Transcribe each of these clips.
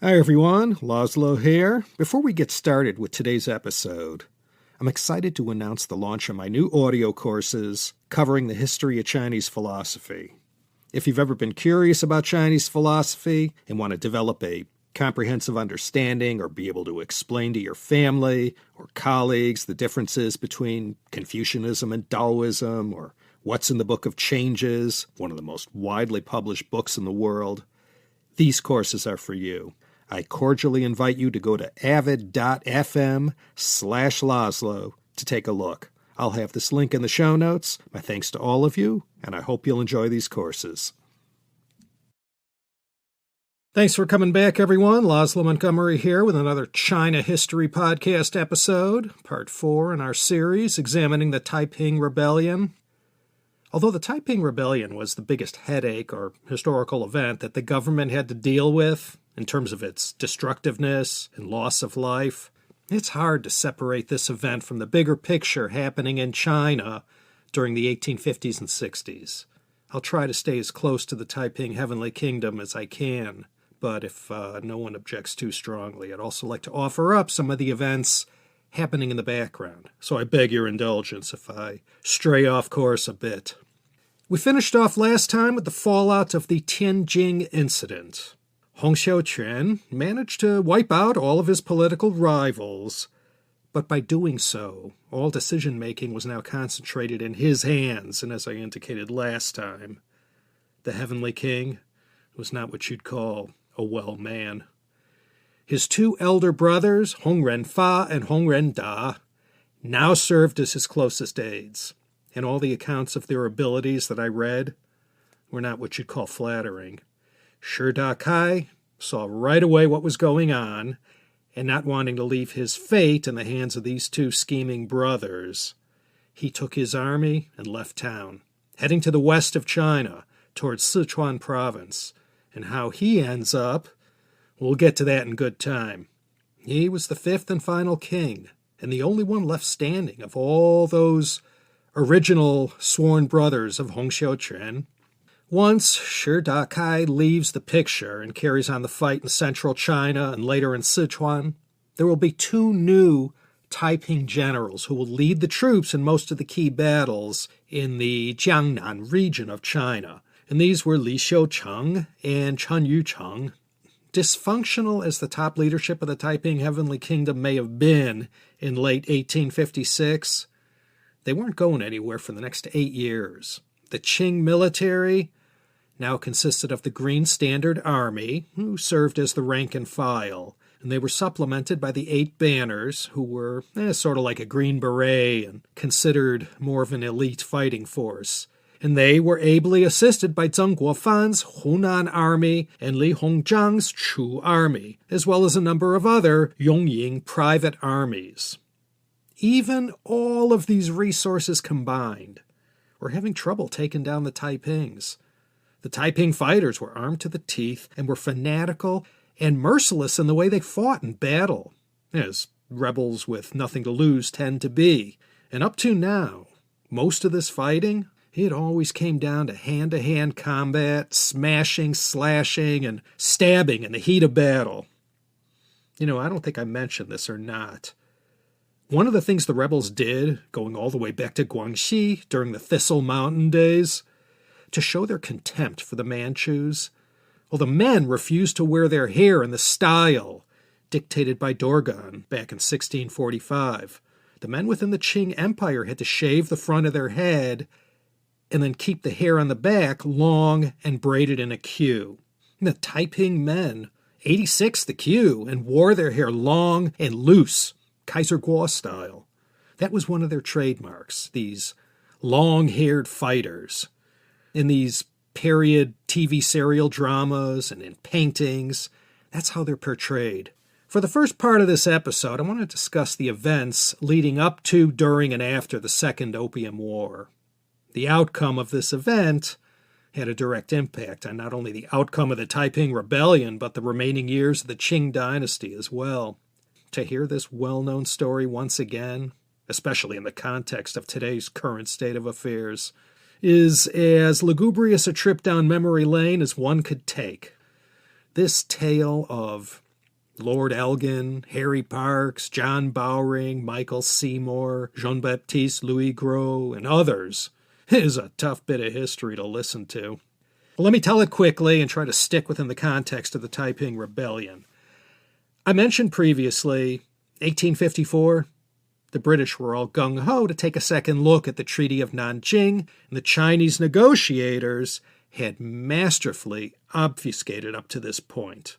Hi everyone, Laszlo here. Before we get started with today's episode, I'm excited to announce the launch of my new audio courses covering the history of Chinese philosophy. If you've ever been curious about Chinese philosophy and want to develop a comprehensive understanding or be able to explain to your family or colleagues the differences between Confucianism and Taoism, or what's in the Book of Changes, one of the most widely published books in the world, these courses are for you. I cordially invite you to go to avid.fm/Laszlo to take a look. I'll have this link in the show notes. My thanks to all of you, and I hope you'll enjoy these courses. Thanks for coming back, everyone. Laszlo Montgomery here with another China History Podcast episode, Part 4 in our series examining the Taiping Rebellion. Although the Taiping Rebellion was the biggest headache or historical event that the government had to deal with in terms of its destructiveness and loss of life, it's hard to separate this event from the bigger picture happening in China during the 1850s and 60s. I'll try to stay as close to the Taiping Heavenly Kingdom as I can, but if no one objects too strongly, I'd also like to offer up some of the events happening in the background, so I beg your indulgence if I stray off course a bit. We finished off last time with the fallout of the Tianjin incident. Hong Xiuquan managed to wipe out all of his political rivals, but by doing so, all decision-making was now concentrated in his hands, and as I indicated last time, the Heavenly King was not what you'd call a well man. His two elder brothers, Hong Renfa and Hong Renda, now served as his closest aides, and all the accounts of their abilities that I read were not what you'd call flattering. Shi Kai saw right away what was going on, and not wanting to leave his fate in the hands of these two scheming brothers, he took his army and left town, heading to the west of China, towards Sichuan province. And how he ends up, we'll get to that in good time. He was the fifth and final king, and the only one left standing of all those original sworn brothers of Hong Xiuquan. Once Shi Kai leaves the picture and carries on the fight in central China and later in Sichuan, there will be two new Taiping generals who will lead the troops in most of the key battles in the Jiangnan region of China. And these were Li Xiucheng and Chen Yucheng. Dysfunctional as the top leadership of the Taiping Heavenly Kingdom may have been in late 1856, they weren't going anywhere for the next 8 years. The Qing Military now consisted of the Green Standard Army, who served as the rank and file, and they were supplemented by the 8 Banners, who were sort of like a Green Beret and considered more of an elite fighting force. And they were ably assisted by Zheng Guofan's Hunan Army and Li Hongzhang's Chu Army, as well as a number of other Yongying private armies. Even all of these resources combined were having trouble taking down the Taipings. The Taiping fighters were armed to the teeth and were fanatical and merciless in the way they fought in battle, as rebels with nothing to lose tend to be. And up to now, most of this fighting, it always came down to hand-to-hand combat, smashing, slashing, and stabbing in the heat of battle. I don't think I mentioned this or not. One of the things the rebels did, going all the way back to Guangxi during the Thistle Mountain days, to show their contempt for the Manchus, the men refused to wear their hair in the style dictated by Dorgan back in 1645. The men within the Qing Empire had to shave the front of their head and then keep the hair on the back long and braided in a queue. And the Taiping men, 86 the queue, and wore their hair long and loose, Kaiser Kuo style. That was one of their trademarks, these long-haired fighters. In these period TV serial dramas and in paintings, that's how they're portrayed. For the first part of this episode, I want to discuss the events leading up to, during, and after the Second Opium War. The outcome of this event had a direct impact on not only the outcome of the Taiping Rebellion, but the remaining years of the Qing dynasty as well. To hear this well-known story once again, especially in the context of today's current state of affairs, is as lugubrious a trip down memory lane as one could take. This tale of Lord Elgin, Harry Parkes, John Bowring, Michael Seymour, Jean-Baptiste Louis Gros, and others, is a tough bit of history to listen to. Well, let me tell it quickly and try to stick within the context of the Taiping Rebellion. I mentioned previously, 1854, the British were all gung-ho to take a second look at the Treaty of Nanjing, and the Chinese negotiators had masterfully obfuscated up to this point.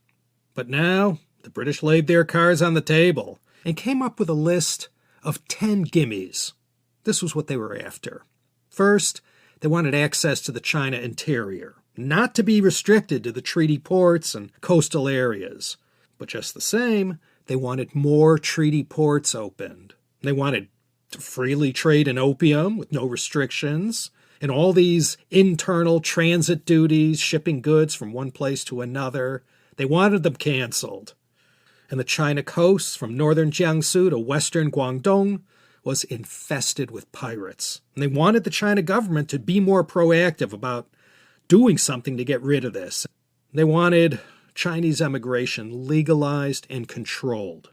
But now, the British laid their cards on the table and came up with a list of 10 gimmies. This was what they were after. First, they wanted access to the China interior, not to be restricted to the treaty ports and coastal areas. But just the same, they wanted more treaty ports opened. They wanted to freely trade in opium with no restrictions, and all these internal transit duties, shipping goods from one place to another, they wanted them canceled. And the China coast, from northern Jiangsu to western Guangdong, was infested with pirates. And they wanted the China government to be more proactive about doing something to get rid of this. They wanted Chinese emigration legalized and controlled.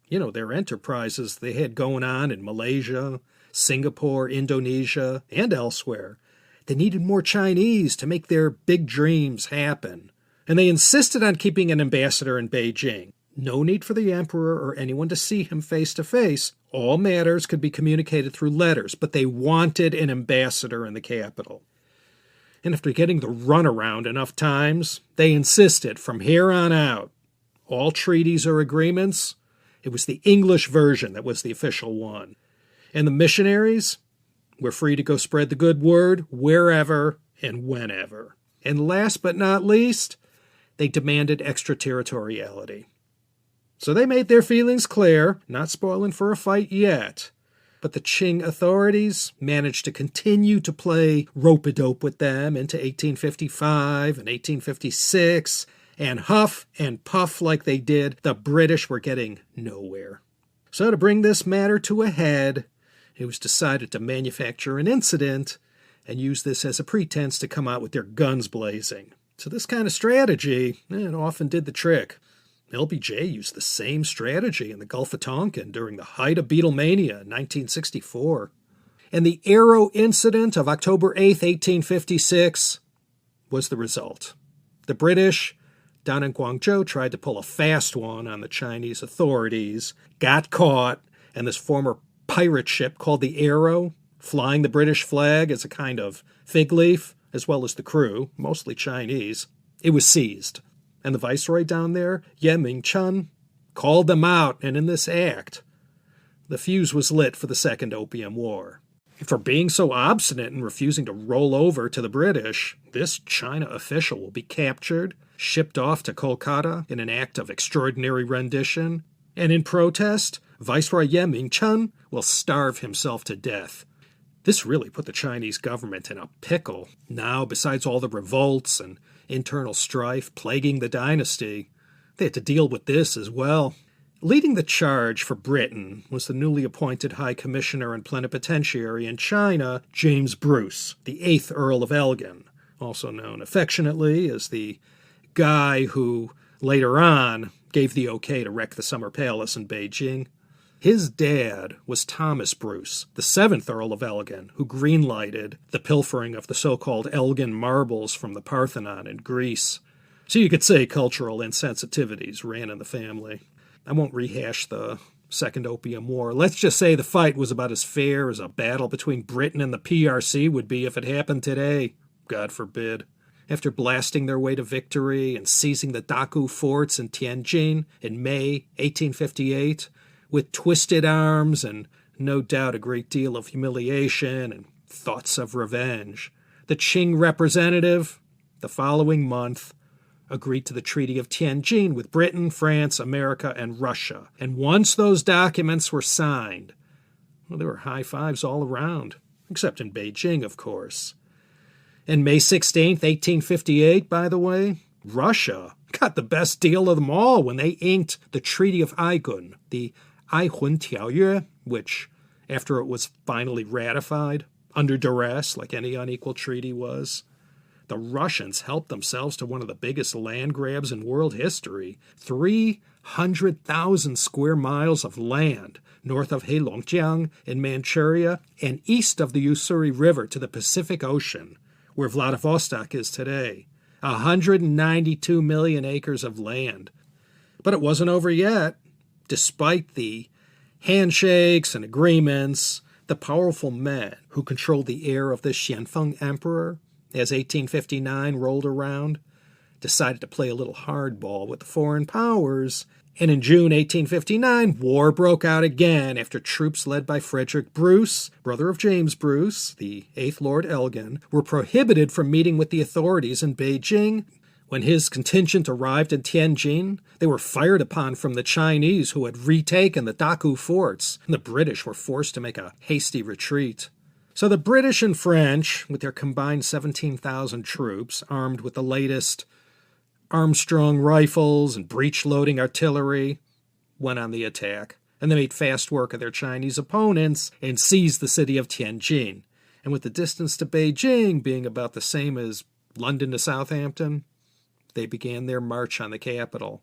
You know, their enterprises they had going on in Malaysia, Singapore, Indonesia, and elsewhere. They needed more Chinese to make their big dreams happen. And they insisted on keeping an ambassador in Beijing. No need for the emperor or anyone to see him face to face. All matters could be communicated through letters, but they wanted an ambassador in the capital. And after getting the runaround enough times, they insisted from here on out, all treaties or agreements, it was the English version that was the official one. And the missionaries were free to go spread the good word wherever and whenever. And last but not least, they demanded extraterritoriality. So they made their feelings clear, not spoiling for a fight yet. But the Qing authorities managed to continue to play rope-a-dope with them into 1855 and 1856, and huff and puff like they did, the British were getting nowhere. So to bring this matter to a head, it was decided to manufacture an incident and use this as a pretense to come out with their guns blazing. So this kind of strategy, it often did the trick. LBJ used the same strategy in the Gulf of Tonkin during the height of Beatlemania in 1964. And the Aero incident of October 8, 1856, was the result. The British, down in Guangzhou, tried to pull a fast one on the Chinese authorities, got caught, and this former pirate ship called the Aero, flying the British flag as a kind of fig leaf, as well as the crew, mostly Chinese, it was seized. And the viceroy down there, Ye Ming-chun, called them out, and in this act, the fuse was lit for the Second Opium War. For being so obstinate and refusing to roll over to the British, this China official will be captured, shipped off to Kolkata in an act of extraordinary rendition, and in protest, Viceroy Ye Ming-chun will starve himself to death. This really put the Chinese government in a pickle. Now, besides all the revolts and internal strife plaguing the dynasty, they had to deal with this as well. Leading the charge for Britain was the newly appointed High Commissioner and Plenipotentiary in China, James Bruce, the 8th Earl of Elgin, also known affectionately as the guy who, later on, gave the okay to wreck the Summer Palace in Beijing. His dad was Thomas Bruce, the 7th Earl of Elgin, who greenlighted the pilfering of the so-called Elgin marbles from the Parthenon in Greece. So you could say cultural insensitivities ran in the family. I won't rehash the Second Opium War. Let's just say the fight was about as fair as a battle between Britain and the PRC would be if it happened today. God forbid. After blasting their way to victory and seizing the Daku forts in Tianjin in May 1858, with twisted arms and no doubt a great deal of humiliation and thoughts of revenge, the Qing representative, the following month, agreed to the Treaty of Tianjin with Britain, France, America, and Russia. And once those documents were signed, well, there were high fives all around, except in Beijing, of course. And May 16th, 1858, by the way, Russia got the best deal of them all when they inked the Treaty of Aigun, the Aigun Tiaoyue, which, after it was finally ratified, under duress, like any unequal treaty was, the Russians helped themselves to one of the biggest land grabs in world history, 100,000 square miles of land north of Heilongjiang in Manchuria and east of the Ussuri River to the Pacific Ocean, where Vladivostok is today. 192 million acres of land. But it wasn't over yet. Despite the handshakes and agreements, the powerful men who controlled the heir of the Xianfeng emperor, as 1859 rolled around, decided to play a little hardball with the foreign powers, and in June 1859, war broke out again after troops led by Frederick Bruce, brother of James Bruce, the 8th Lord Elgin, were prohibited from meeting with the authorities in Beijing. When his contingent arrived in Tianjin, they were fired upon from the Chinese who had retaken the Daku forts, and the British were forced to make a hasty retreat. So the British and French, with their combined 17,000 troops, armed with the latest Armstrong rifles and breech-loading artillery, went on the attack, and they made fast work of their Chinese opponents and seized the city of Tianjin. And with the distance to Beijing being about the same as London to Southampton, they began their march on the capital.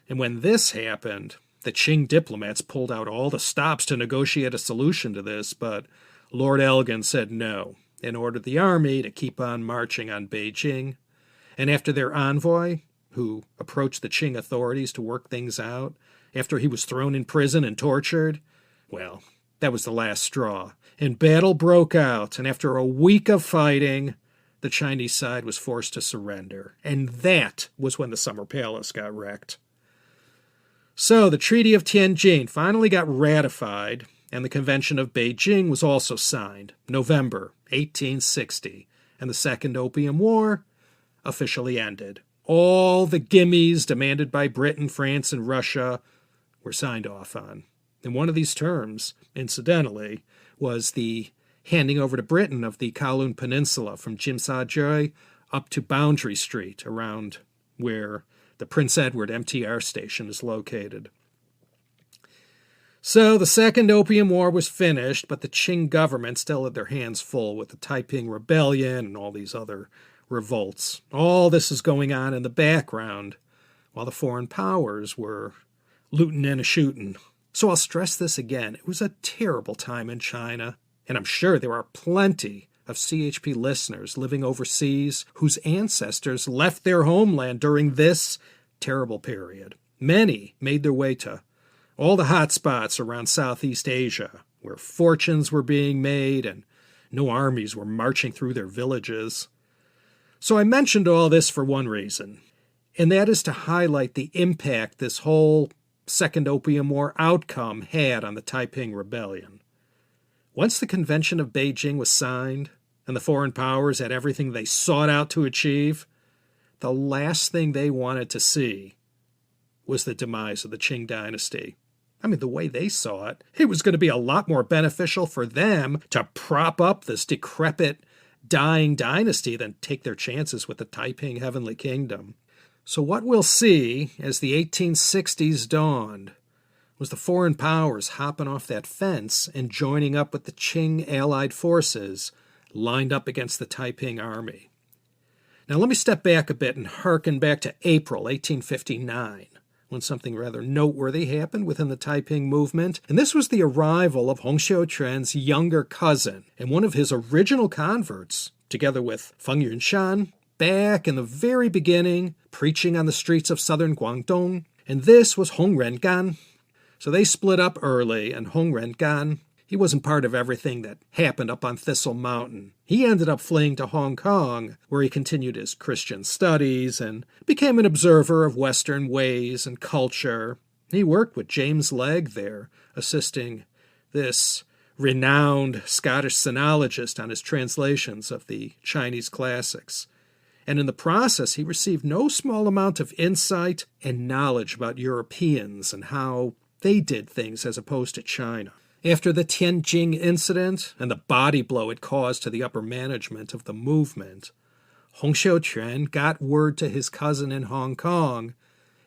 And when this happened, the Qing diplomats pulled out all the stops to negotiate a solution to this, but Lord Elgin said no and ordered the army to keep on marching on Beijing. And after their envoy, who approached the Qing authorities to work things out, after he was thrown in prison and tortured, well, that was the last straw. And battle broke out, and after a week of fighting, the Chinese side was forced to surrender. And that was when the Summer Palace got wrecked. So the Treaty of Tianjin finally got ratified, and the Convention of Beijing was also signed, November 1860, and the Second Opium War officially ended. All the gimmies demanded by Britain, France, and Russia were signed off on. And one of these terms, incidentally, was the handing over to Britain of the Kowloon Peninsula from Jimsajoi up to Boundary Street, around where the Prince Edward MTR station is located. So the Second Opium War was finished, but the Qing government still had their hands full with the Taiping Rebellion and all these other revolts. All this is going on in the background while the foreign powers were looting and a-shooting. So I'll stress this again. It was a terrible time in China, and I'm sure there are plenty of CHP listeners living overseas whose ancestors left their homeland during this terrible period. Many made their way to all the hot spots around Southeast Asia, where fortunes were being made and no armies were marching through their villages. So I mentioned all this for one reason, and that is to highlight the impact this whole Second Opium War outcome had on the Taiping Rebellion. Once the Convention of Beijing was signed, and the foreign powers had everything they sought out to achieve, the last thing they wanted to see was the demise of the Qing dynasty. I mean, the way they saw it, it was going to be a lot more beneficial for them to prop up this decrepit, dying dynasty than take their chances with the Taiping Heavenly Kingdom. So what we'll see as the 1860s dawned was the foreign powers hopping off that fence and joining up with the Qing allied forces lined up against the Taiping Army. Now let me step back a bit and hearken back to April 1859, when something rather noteworthy happened within the Taiping movement, and this was the arrival of Hong Xiuquan's younger cousin and one of his original converts, together with Feng Yunshan, back in the very beginning, preaching on the streets of southern Guangdong, and this was Hong Rengan. So they split up early, and Hong Rengan, he wasn't part of everything that happened up on Thistle Mountain. He ended up fleeing to Hong Kong, where he continued his Christian studies and became an observer of Western ways and culture. He worked with James Legge there, assisting this renowned Scottish sinologist on his translations of the Chinese classics. And in the process, he received no small amount of insight and knowledge about Europeans and how they did things as opposed to China. After the Tianjin incident and the body blow it caused to the upper management of the movement, Hong Xiuquan got word to his cousin in Hong Kong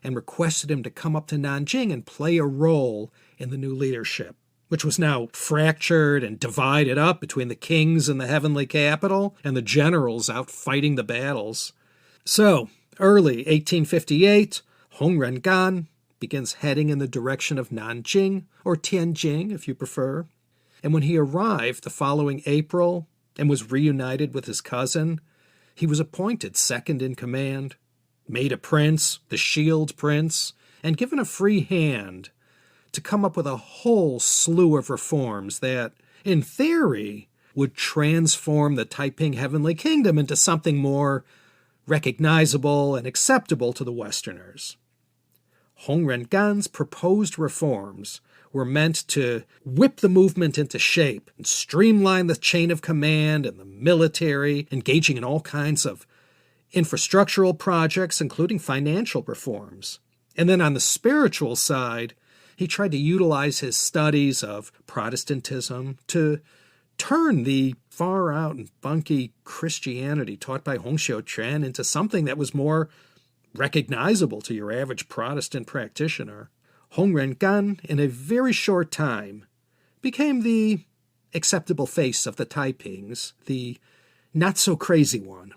and requested him to come up to Nanjing and play a role in the new leadership, which was now fractured and divided up between the kings in the heavenly capital and the generals out fighting the battles. So, early 1858, Hong Rengan begins heading in the direction of Nanjing, or Tianjin if you prefer. And when he arrived the following April and was reunited with his cousin, he was appointed second in command, made a prince, the Shield Prince, and given a free hand to come up with a whole slew of reforms that, in theory, would transform the Taiping Heavenly Kingdom into something more recognizable and acceptable to the Westerners. Hong Rengan's proposed reforms were meant to whip the movement into shape and streamline the chain of command and the military, engaging in all kinds of infrastructural projects, including financial reforms. And then on the spiritual side, he tried to utilize his studies of Protestantism to turn the far-out and funky Christianity taught by Hong Xiuquan into something that was more recognizable to your average Protestant practitioner. Hong Rengan, in a very short time, became the acceptable face of the Taipings, the not-so-crazy one.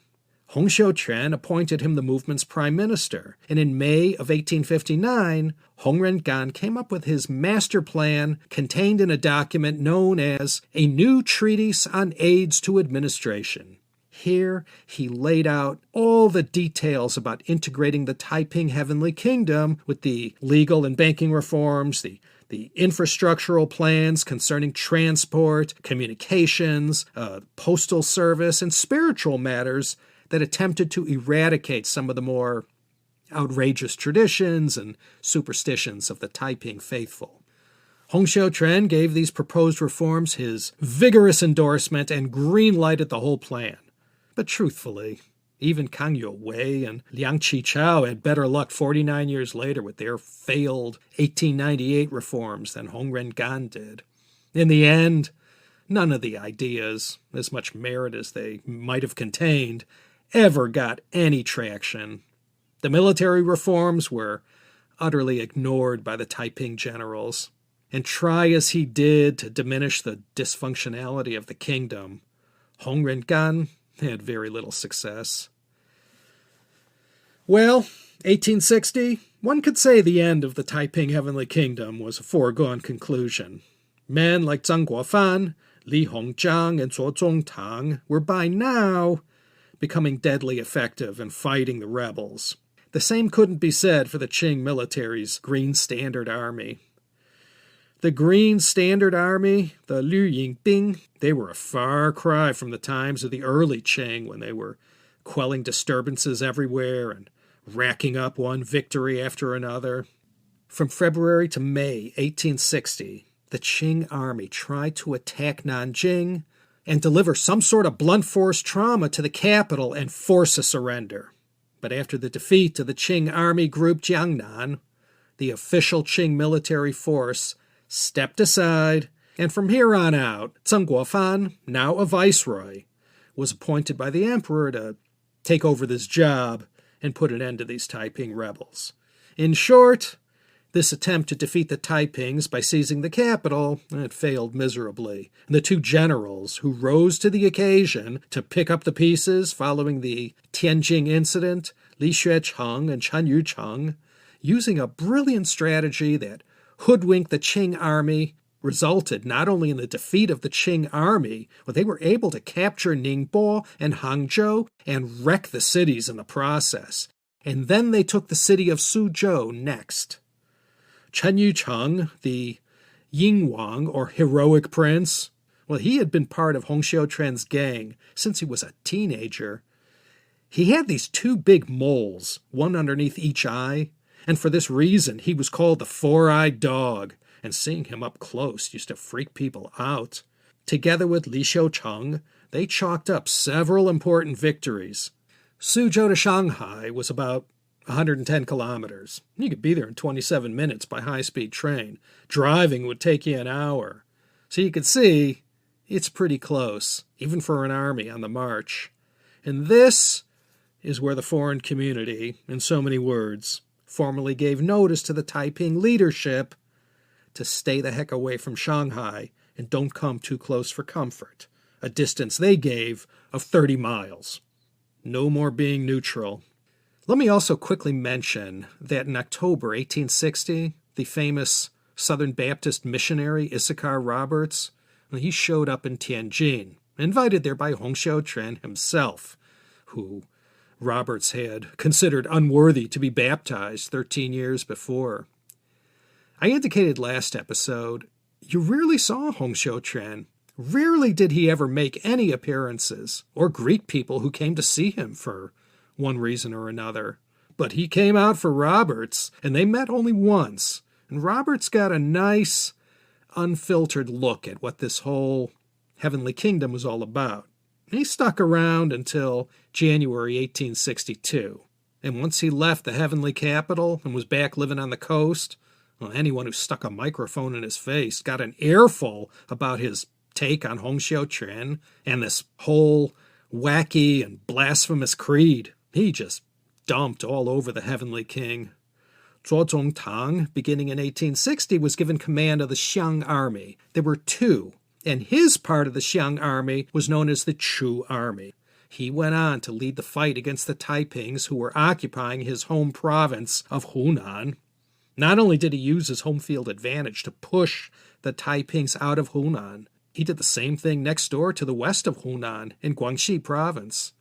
Hong Xiuquan appointed him the movement's prime minister, and in May of 1859, Hong Rengan came up with his master plan contained in a document known as A New Treatise on Aids to Administration. Here, he laid out all the details about integrating the Taiping Heavenly Kingdom with the legal and banking reforms, the infrastructural plans concerning transport, communications, postal service, and spiritual matters that attempted to eradicate some of the more outrageous traditions and superstitions of the Taiping faithful. Hong Xiuquan gave these proposed reforms his vigorous endorsement and green-lighted the whole plan. But truthfully, even Kang You-wei and Liang Qichao had better luck 49 years later with their failed 1898 reforms than Hong Rengan did. In the end, none of the ideas, as much merit as they might have contained, ever got any traction. The military reforms were utterly ignored by the Taiping Generals, and try as he did to diminish the dysfunctionality of the kingdom, Hong Rengan had very little success. Well, 1860, one could say the end of the Taiping Heavenly Kingdom was a foregone conclusion. Men like Zhang Guofan, Li Hongzhang, and Zuo Zongtang were by now becoming deadly effective in fighting the rebels. The same couldn't be said for the Qing military's Green Standard Army. The Green Standard Army, the Liu Yingbing, they were a far cry from the times of the early Qing when they were quelling disturbances everywhere and racking up one victory after another. From February to May 1860, the Qing army tried to attack Nanjing and deliver some sort of blunt force trauma to the capital and force a surrender. But after the defeat of the Qing army group Jiangnan, the official Qing military force stepped aside, and from here on out, Zhang Guofan, now a viceroy, was appointed by the emperor to take over this job and put an end to these Taiping rebels. In short, this attempt to defeat the Taipings by seizing the capital, it failed miserably. And the two generals who rose to the occasion to pick up the pieces following the Tianjin incident, Li Xuecheng and Chen Yucheng, using a brilliant strategy that hoodwinked the Qing army, resulted not only in the defeat of the Qing army, but they were able to capture Ningbo and Hangzhou and wreck the cities in the process. And then they took the city of Suzhou next. Chen Yucheng, the Yingwang, or heroic prince, well, he had been part of Hong Xiuquan's gang since he was a teenager. He had these two big moles, one underneath each eye, and for this reason he was called the Four-Eyed Dog, and seeing him up close used to freak people out. Together with Li Xuecheng, they chalked up several important victories. Suzhou to Shanghai was about 110 kilometers. You could be there in 27 minutes by high-speed train. Driving would take you an hour. So you could see it's pretty close, even for an army on the march. And this is where the foreign community, in so many words, formally gave notice to the Taiping leadership to stay the heck away from Shanghai and don't come too close for comfort, a distance they gave of 30 miles. No more being neutral. Let me also quickly mention that in October 1860, the famous Southern Baptist missionary Issachar Roberts, he showed up in Tianjin, invited there by Hong Xiuquan himself, who Roberts had considered unworthy to be baptized 13 years before. I indicated last episode, you rarely saw Hong Xiuquan. Rarely did he ever make any appearances or greet people who came to see him for one reason or another. But he came out for Roberts, and they met only once. And Roberts got a nice, unfiltered look at what this whole heavenly kingdom was all about. He stuck around until January 1862. And once he left the heavenly capital and was back living on the coast, well, anyone who stuck a microphone in his face got an earful about his take on Hong Xiuquan and this whole wacky and blasphemous creed. He just dumped all over the heavenly king. Zuo Zongtang, beginning in 1860, was given command of the Xiang Army. There were two, and his part of the Xiang Army was known as the Chu Army. He went on to lead the fight against the Taipings, who were occupying his home province of Hunan. Not only did he use his home field advantage to push the Taipings out of Hunan, he did the same thing next door to the west of Hunan in Guangxi province.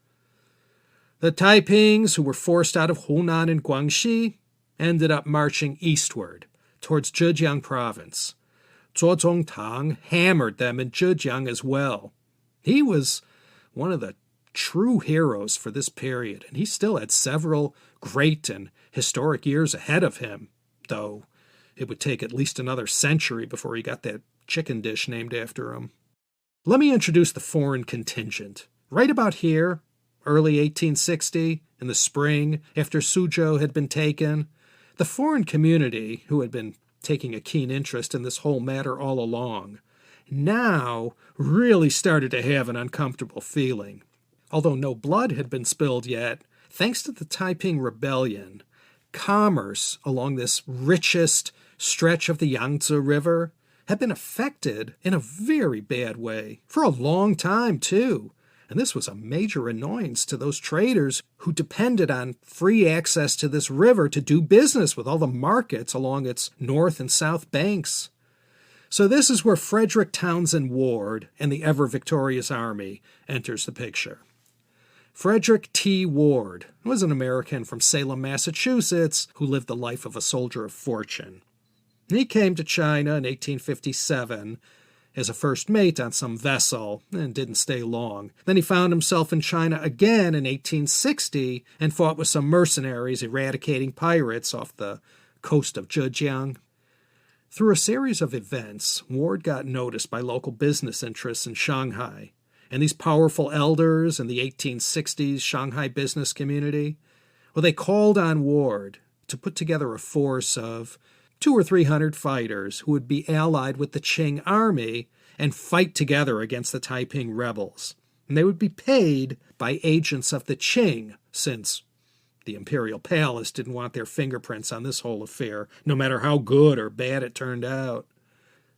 The Taipings, who were forced out of Hunan and Guangxi, ended up marching eastward towards Zhejiang province. Zuo Zongtang hammered them in Zhejiang as well. He was one of the true heroes for this period, and he still had several great and historic years ahead of him, though it would take at least another century before he got that chicken dish named after him. Let me introduce the foreign contingent. Right about here, early 1860, in the spring, after Suzhou had been taken, the foreign community, who had been taking a keen interest in this whole matter all along, now really started to have an uncomfortable feeling. Although no blood had been spilled yet, thanks to the Taiping Rebellion, commerce along this richest stretch of the Yangtze River had been affected in a very bad way, for a long time too. And this was a major annoyance to those traders who depended on free access to this river to do business with all the markets along its north and south banks. So this is where Frederick Townshend Ward and the ever-victorious army enters the picture. Frederick T. Ward was an American from Salem, Massachusetts, who lived the life of a soldier of fortune. He came to China in 1857 as a first mate on some vessel and didn't stay long. Then he found himself in China again in 1860 and fought with some mercenaries eradicating pirates off the coast of Zhejiang. Through a series of events, Ward got noticed by local business interests in Shanghai, and these powerful elders in the 1860s Shanghai business community, well, they called on Ward to put together a force of 200 or 300 fighters who would be allied with the Qing Army and fight together against the Taiping rebels. And they would be paid by agents of the Qing, since the imperial palace didn't want their fingerprints on this whole affair, no matter how good or bad it turned out.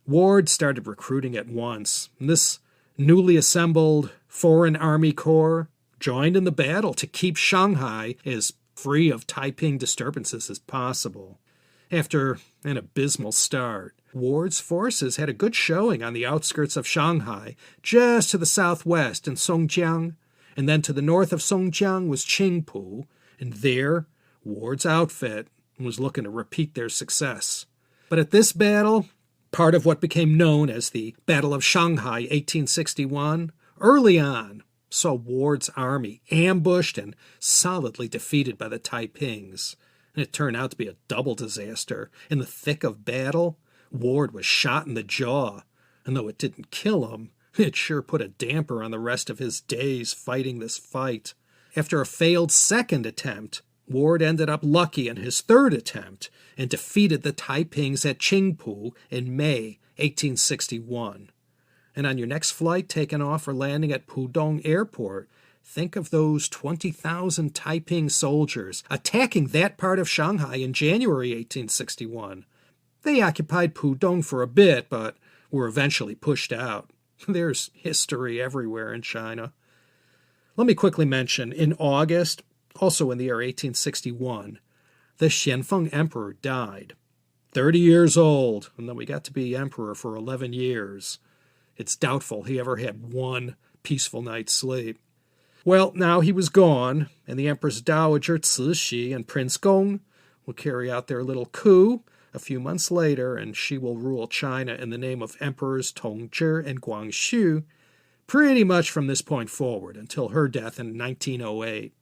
Ward started recruiting at once. And this newly assembled Foreign Army Corps joined in the battle to keep Shanghai as free of Taiping disturbances as possible. After an abysmal start, Ward's forces had a good showing on the outskirts of Shanghai, just to the southwest in Songjiang, and then to the north of Songjiang was Qingpu, and there Ward's outfit was looking to repeat their success. But at this battle, part of what became known as the Battle of Shanghai 1861, early on saw Ward's army ambushed and solidly defeated by the Taipings. And it turned out to be a double disaster. In the thick of battle, Ward was shot in the jaw, and though it didn't kill him, it sure put a damper on the rest of his days fighting this fight. After a failed second attempt, Ward ended up lucky in his third attempt and defeated the Taipings at Qingpu in May 1861. And on your next flight taking off or landing at Pudong Airport, think of those 20,000 Taiping soldiers attacking that part of Shanghai in January 1861. They occupied Pudong for a bit, but were eventually pushed out. There's history everywhere in China. Let me quickly mention, in August, Also in the year 1861, the Xianfeng Emperor died. 30 years old, and then we got to be emperor for 11 years. It's doubtful he ever had one peaceful night's sleep. Well, now he was gone, and the Empress Dowager Cixi and Prince Gong will carry out their little coup a few months later, and she will rule China in the name of Emperors Tongzhi and Guangxu pretty much from this point forward until her death in 1908.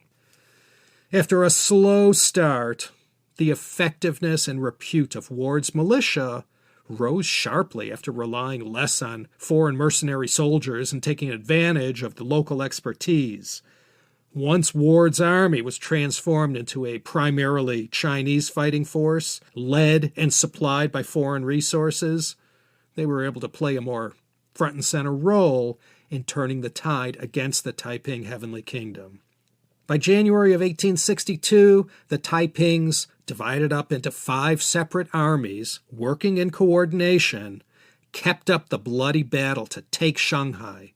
After a slow start, the effectiveness and repute of Ward's militia rose sharply after relying less on foreign mercenary soldiers and taking advantage of the local expertise. Once Ward's army was transformed into a primarily Chinese fighting force, led and supplied by foreign resources, they were able to play a more front and center role in turning the tide against the Taiping Heavenly Kingdom. By January of 1862, the Taipings, divided up into 5 separate armies, working in coordination, kept up the bloody battle to take Shanghai.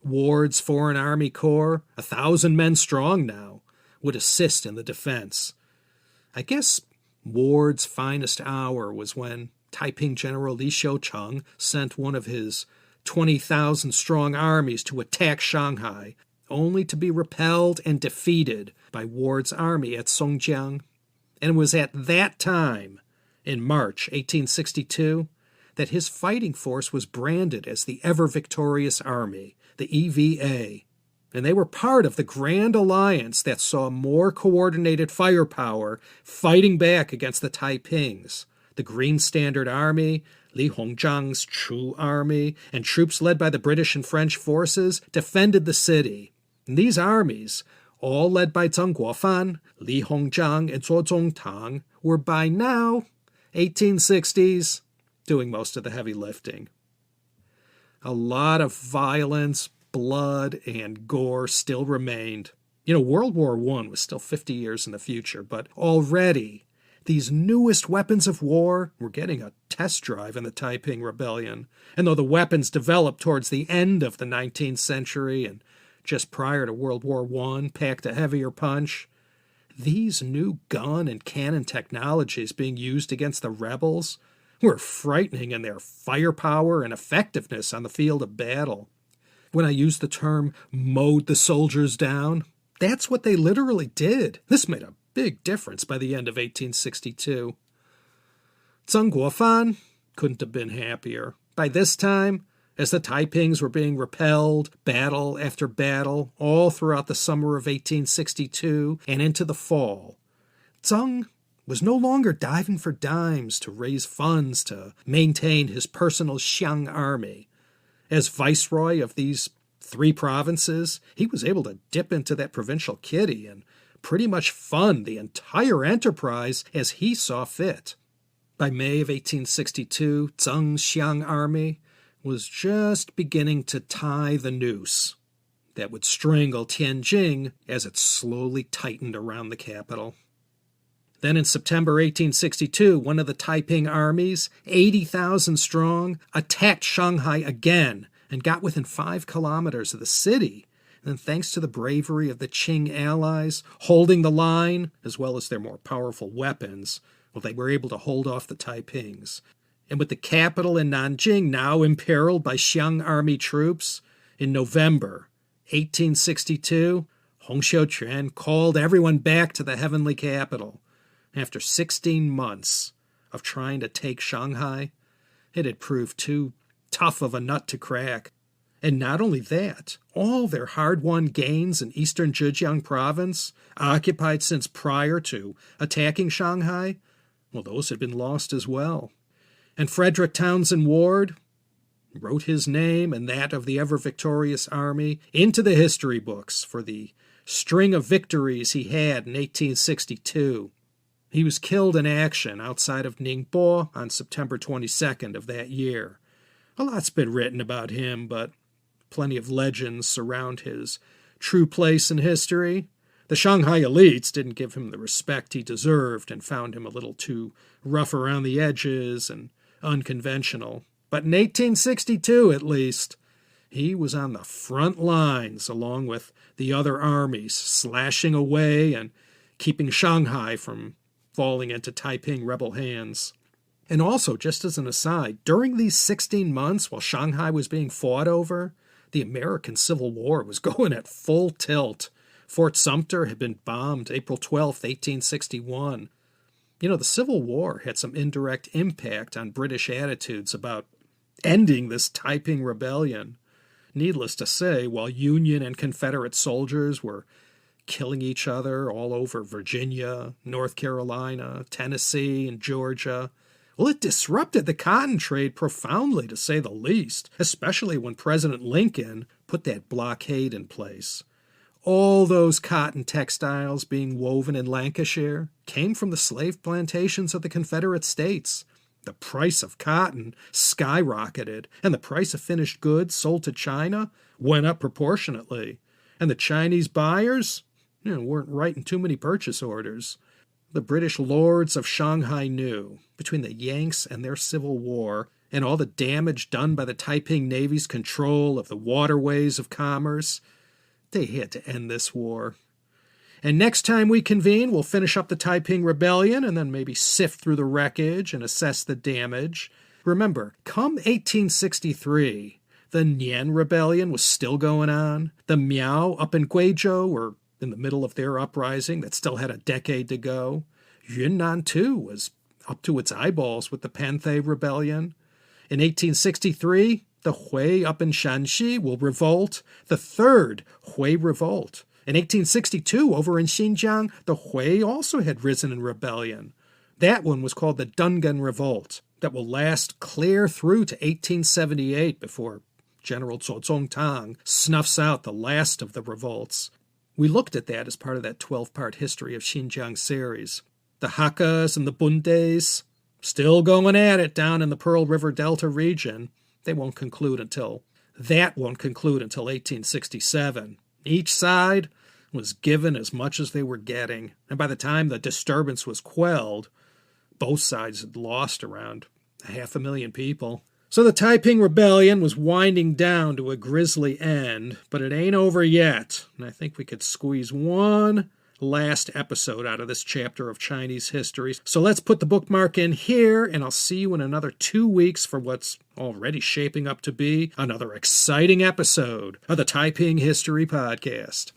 Ward's Foreign Army Corps, 1,000 men strong now, would assist in the defense. I guess Ward's finest hour was when Taiping General Li Xiucheng sent one of his 20,000-strong armies to attack Shanghai, only to be repelled and defeated by Ward's army at Songjiang. And it was at that time, in March 1862, that his fighting force was branded as the Ever-Victorious Army, the EVA, and they were part of the Grand Alliance that saw more coordinated firepower fighting back against the Taipings. The Green Standard Army, Li Hongzhang's Chu Army, and troops led by the British and French forces defended the city. And these armies, all led by Zheng Guofan, Li Hongzhang, and Zuo Zongtang, were by now, 1860s, doing most of the heavy lifting. A lot of violence, blood, and gore still remained. World War I was still 50 years in the future, but already these newest weapons of war were getting a test drive in the Taiping Rebellion. And though the weapons developed towards the end of the 19th century and just prior to World War I packed a heavier punch, these new gun and cannon technologies being used against the rebels were frightening in their firepower and effectiveness on the field of battle. When I use the term mowed the soldiers down, that's what they literally did. This made a big difference by the end of 1862. Zheng Guofan couldn't have been happier. By this time, as the Taipings were being repelled, battle after battle, all throughout the summer of 1862 and into the fall, Zheng was no longer diving for dimes to raise funds to maintain his personal Xiang Army. As viceroy of these 3 provinces, he was able to dip into that provincial kitty and pretty much fund the entire enterprise as he saw fit. By May of 1862, Zheng's Xiang Army was just beginning to tie the noose that would strangle Tianjin as it slowly tightened around the capital. Then in September 1862, one of the Taiping armies, 80,000 strong, attacked Shanghai again and got within 5 kilometers of the city. And then thanks to the bravery of the Qing allies, holding the line, as well as their more powerful weapons, they were able to hold off the Taipings. And with the capital in Nanjing now imperiled by Xiang Army troops, in November 1862, Hong Xiuquan called everyone back to the heavenly capital. After 16 months of trying to take Shanghai, it had proved too tough of a nut to crack. And not only that, all their hard-won gains in eastern Zhejiang province, occupied since prior to attacking Shanghai, those had been lost as well. And Frederick Townshend Ward wrote his name and that of the ever-victorious army into the history books for the string of victories he had in 1862. He was killed in action outside of Ningbo on September 22nd of that year. A lot's been written about him, but plenty of legends surround his true place in history. The Shanghai elites didn't give him the respect he deserved and found him a little too rough around the edges and unconventional. But in 1862, at least, He was on the front lines along with the other armies, slashing away and keeping Shanghai from falling into Taiping rebel hands. And also, just as an aside, during these 16 months while Shanghai was being fought over, the American Civil War was going at full tilt. Fort Sumter had been bombed April 12, 1861. The Civil War had some indirect impact on British attitudes about ending this Taiping Rebellion. Needless to say, while Union and Confederate soldiers were killing each other all over Virginia, North Carolina, Tennessee, and Georgia, it disrupted the cotton trade profoundly, to say the least, especially when President Lincoln put that blockade in place. All those cotton textiles being woven in Lancashire came from the slave plantations of the Confederate States. The price of cotton skyrocketed, and the price of finished goods sold to China went up proportionately. And the Chinese buyers weren't writing too many purchase orders. The British lords of Shanghai knew, between the Yanks and their civil war, and all the damage done by the Taiping Navy's control of the waterways of commerce, they had to end this war. And next time we convene, we'll finish up the Taiping Rebellion and then maybe sift through the wreckage and assess the damage. Remember, come 1863, the Nian Rebellion was still going on. The Miao up in Guizhou were in the middle of their uprising that still had a decade to go. Yunnan, too, was up to its eyeballs with the Panthay Rebellion. In 1863, the Hui up in Shanxi will revolt, the Third Hui Revolt. In 1862, over in Xinjiang, the Hui also had risen in rebellion. That one was called the Dungan Revolt, that will last clear through to 1878 before General Zhou Zongtang snuffs out the last of the revolts. We looked at that as part of that 12-part History of Xinjiang series. The Hakkas and the Bundes, still going at it down in the Pearl River Delta region. That won't conclude until 1867. Each side was given as much as they were getting, and by the time the disturbance was quelled, both sides had lost around 500,000 people. So the Taiping Rebellion was winding down to a grisly end, but it ain't over yet, and I think we could squeeze one last episode out of this chapter of Chinese history. So let's put the bookmark in here, and I'll see you in another 2 weeks for what's already shaping up to be another exciting episode of the Taiping History Podcast.